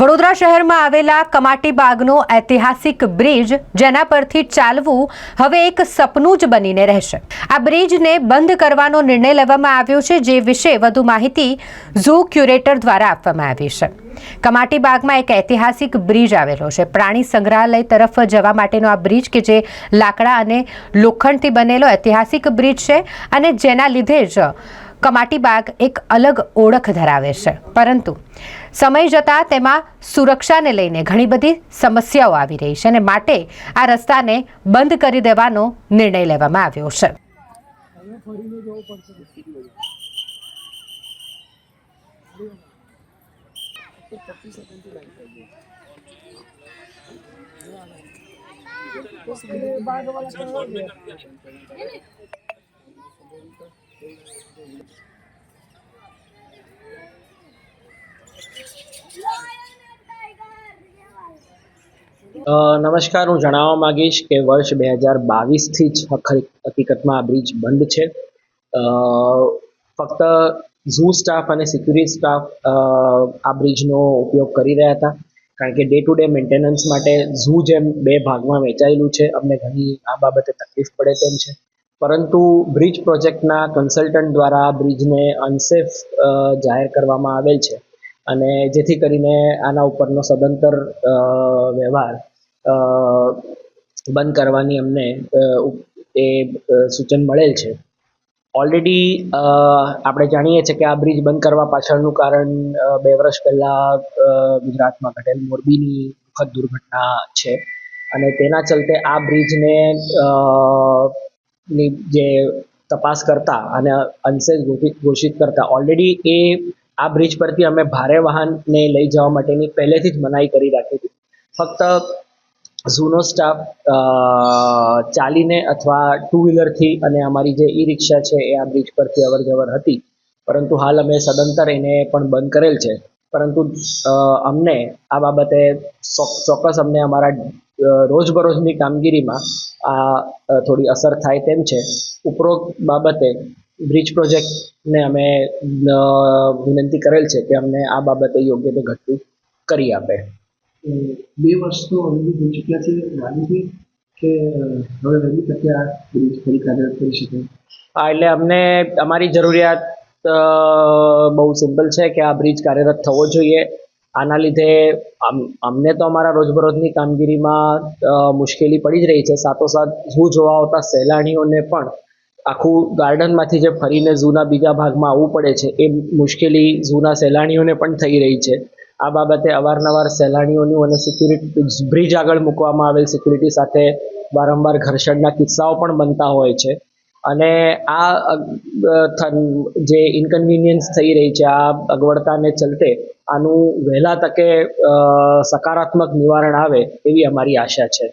વડોદરા શહેરમાં આવેલા કમાટી બાગનો ઐતિહાસિક બ્રિજ, જેના પરથી ચાલવું હવે એક સપનું જ બનીને રહેશે. આ બ્રિજને બંધ કરવાનો નિર્ણય લેવામાં આવ્યો છે, જે વિશે વધુ માહિતી ઝૂ ક્યુરેટર દ્વારા આપવામાં આવી છે. કમાટી બાગમાં એક ઐતિહાસિક બ્રિજ આવેલો છે. પ્રાણી સંગ્રહાલય તરફ જવા માટેનો આ બ્રિજ કે જે લાકડા અને લોખંડથી બનેલો ઐતિહાસિક બ્રિજ છે અને જેના લીધે જ કમાટી બાગ એક અલગ ઓળખ ધરાવે છે. પરંતુ સમય જતાં તેમાં સુરક્ષાને લઈને ઘણી બધી સમસ્યાઓ આવી રહી છે અને માટે આ રસ્તાને બંધ કરી દેવાનો નિર્ણય લેવામાં આવ્યો છે. નમસ્કાર, હું જણાવવા માંગીશ કે વર્ષ 2022થી જ હકીકતમાં આ બ્રિજ બંધ છે. ફક્ત ઝૂ સ્ટાફ અને સિક્યુરિટી સ્ટાફ આ બ્રિજનો ઉપયોગ કરી રહ્યા હતા, કારણ કે ડે ટુ ડે મેન્ટેનન્સ માટે ઝૂ જેમ બે ભાગમાં વહેંચાયેલું છે. અમને ઘણી આ બાબતે તકલીફ પડે તેમ છે, પરંતુ બ્રિજ પ્રોજેક્ટના કન્સલ્ટન્ટ દ્વારા બ્રિજને અનસેફ જાહેર કરવામાં આવેલ છે અને જેથી કરીને આના ઉપરનો સદંતર વ્યવહાર બંધ કરવાની અમને એ સૂચન મળેલ છે. ઓલરેડી આપણે જાણીએ છીએ કે આ બ્રિજ બંધ કરવા પાછળનું કારણ 2 વર્ષ પહેલાં ગુજરાતમાં ઘટેલ મોરબીની દુઃખદ દુર્ઘટના છે અને તેના ચલતે આ બ્રિજને ની જે તપાસ કરતા અને અનસેફ ઘોષિત કરતા ઓલરેડી આ બ્રિજ પરથી અમે ભારે વાહનને લઈ જવા માટેની પહેલેથી જ મનાઈ કરી રાખી હતી. ફક્ત ઝૂનો સ્ટાફ ચાલીને અથવા 2 વ્હીલરથી અને અમારી જે ઈ રિક્ષા છે એ આ બ્રિજ પરથી અવર જવર હતી, પરંતુ હાલ અમે સદંતર એને પણ બંધ કરેલ છે. પરંતુ અમને આ બાબતે ચોક્કસ અમને અમારા રોજબરોજની કામગીરીમાં આ થોડી અસર થાય તેમ છે. ઉપરોક્ત બાબતે બ્રિજ પ્રોજેક્ટને અમે વિનંતી કરેલ છે કે અમને આ બાબતે યોગ્ય તે ઘટતું કરી આપે. 2 વર્ષનો અનુભવ થઈ ચૂક્યા છે ગાંધીજી કે હવે વહેલી તકે આ બ્રિજ ફરી કાર્યરત કરી શકાય? એટલે અમને અમારી જરૂરિયાત બહુ સિમ્પલ છે કે આ બ્રિજ કાર્યરત થવો જોઈએ. આના લીધે અમને તો અમારા રોજબરોજની કામગીરીમાં મુશ્કેલી પડી જ રહી છે, સાથોસાથ ઝૂ જોવા આવતા સહેલાણીઓને પણ આખું ગાર્ડનમાંથી જે ફરીને ઝૂના બીજા ભાગમાં આવવું પડે છે એ મુશ્કેલી ઝૂના સહેલાણીઓને પણ થઈ રહી છે. આ બાબતે અવારનવાર સહેલાણીઓનું અને સિક્યુરિટી બ્રિજ આગળ મૂકવામાં આવેલ સિક્યુરિટી સાથે વારંવાર ઘર્ષણના કિસ્સાઓ પણ બનતા હોય છે અને આ જે ઇન્કન્વિનિયન્સ થઈ રહી છે, આ અગવડતાને ચલતે આનું વહેલા તકે સકારાત્મક નિવારણ આવે એવી અમારી આશા છે.